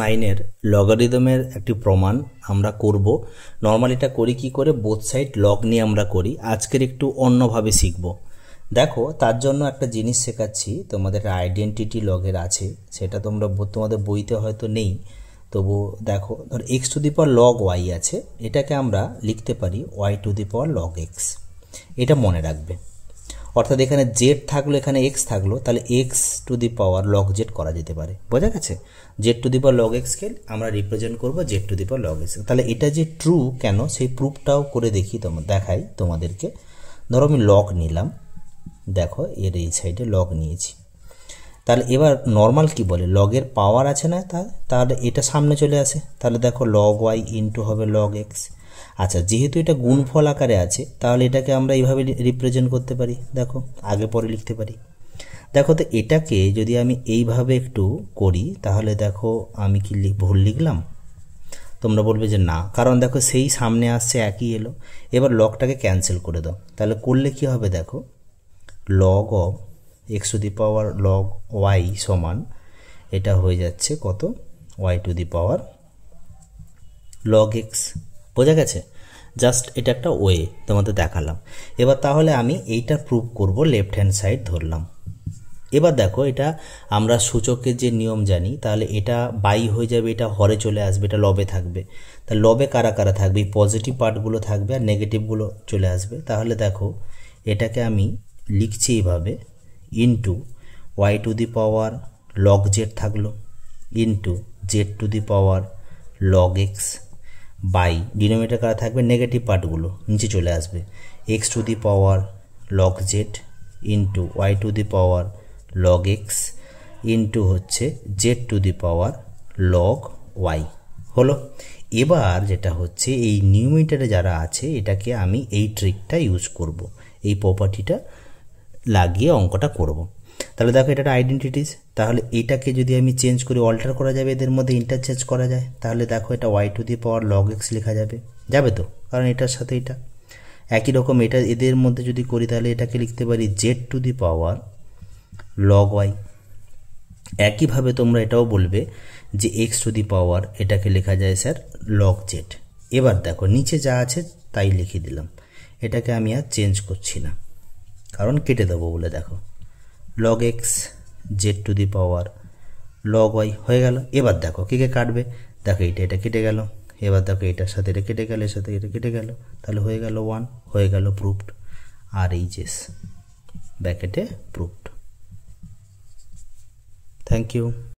9 লগারিদমের একটি প্রমাণ আমরা করব। নরমালি এটা করি কি করে, বোথ সাইড লগ নিয়ে আমরা করি। আজকের একটু অন্যভাবে শিখব। দেখো, তার জন্য একটা জিনিস শেখাচ্ছি, তোমাদের আইডেন্টিটি লগের আছে, সেটা তোমাদের বইতে হয়তো নেই, তবু দেখো, ধর x to the power log y আছে, এটাকে আমরা লিখতে পারি y to the power log x. এটা মনে রাখবে। অর্থাৎ এখানে জেড থাকলো, এখানে এক্স থাকলো, তাহলে X to the power log Z করা যেতে পারে। বোঝা গেছে? Z to the power log এক্সকে আমরা রিপ্রেজেন্ট করবো Z to the power log X. তাহলে এটা যে ট্রু কেন, সেই প্রুফটাও করে দেখাই তোমাদেরকে। ধরো আমি লগ নিলাম, দেখো এর এই সাইডে লগ নিয়েছি। তাহলে এবার নর্মাল কি বলে, লগের পাওয়ার আছে না, তাহলে এটা সামনে চলে আসে। তাহলে দেখো লগ ওয়াই ইন্টু হবে লগ এক্স। আচ্ছা, যেহেতু এটা গুণফল আকারে আছে, তাহলে এটাকে আমরা এইভাবে রিপ্রেজেন্ট করতে পারি। দেখো, আগে পরে লিখতে পারি। দেখো তো, এটাকে যদি আমি এইভাবে একটু করি, তাহলে দেখো আমি কি ভুল লিখলাম? তোমরা বলবে যে না, কারণ দেখো সেই সামনে আসছে, একই এলো। এবার লগটাকে ক্যান্সেল করে দাও। তাহলে করলে কি হবে, দেখো log of x to the power log y সমান এটা হয়ে যাচ্ছে কত, y to the power log x. বোঝা গেছে? জাস্ট এটা একটা ওয়ে তোমাদের দেখালাম। এবার তাহলে আমি এইটা প্রুভ করব, লেফট হ্যান্ড সাইড ধরলাম। এবার দেখো, এটা আমরা সূচকের যে নিয়ম জানি, তাহলে এটা বাই হয়ে যাবে, এটা হরে চলে আসবে, এটা লবে থাকবে। তা লবে কারা কারা থাকবে, পজিটিভ পার্টগুলো থাকবে আর নেগেটিভগুলো চলে আসবে। তাহলে দেখো, এটাকে আমি লিখছি এইভাবে, into Y to the power log Z থাকলো, into Z to the power log X, by denominator কারা থাকবে, নেগেটিভ পার্টগুলো নিচে চলে আসবে, X to the power log Z into Y to the power log X into হচ্ছে Z to the power log Y. হলো। এবার যেটা হচ্ছে, এই নিউমিটারে যারা আছে, এটাকে আমি এই ট্রিকটা ইউজ করব, এই প্রপার্টিটা লাগিয়ে অঙ্কটা করব। তাহলে দেখো, এটা আইডেন্টিটিস। তাহলে এটাকে যদি আমি চেঞ্জ করি, অল্টার করা যাবে, এদের মধ্যে ইন্টারচেঞ্জ করা যায়। তাহলে দেখো, এটা y to the power log x লেখা যাবে, যাবে তো, কারণ এটার সাথে এটা একই রকম। এটা এদের মধ্যে যদি করি, তাহলে এটাকে লিখতে পারি z to the power log y. একইভাবে তোমরা এটাও বলবে যে এক্স টু দি পাওয়ার, এটাকে লেখা যায় স্যার লগ জেড। এবার দেখো, নিচে যা আছে তাই লিখে দিলাম, এটাকে আমি আর চেঞ্জ করছি না, কারণ কেটে দেবো বলে। দেখো, log x z to the power log y হয়ে গেল। এবার দেখো কে কে কাটবে, দেখো এটা কেটে গেল। এবার দেখো, এটার সাথে এটা কেটে গেল, এর সাথে এটা কেটে গেল, তাহলে হয়ে গেল 1, হয়ে গেল প্রুফড। আর এইচএস ব্র্যাকেটে প্রুফড। Thank you.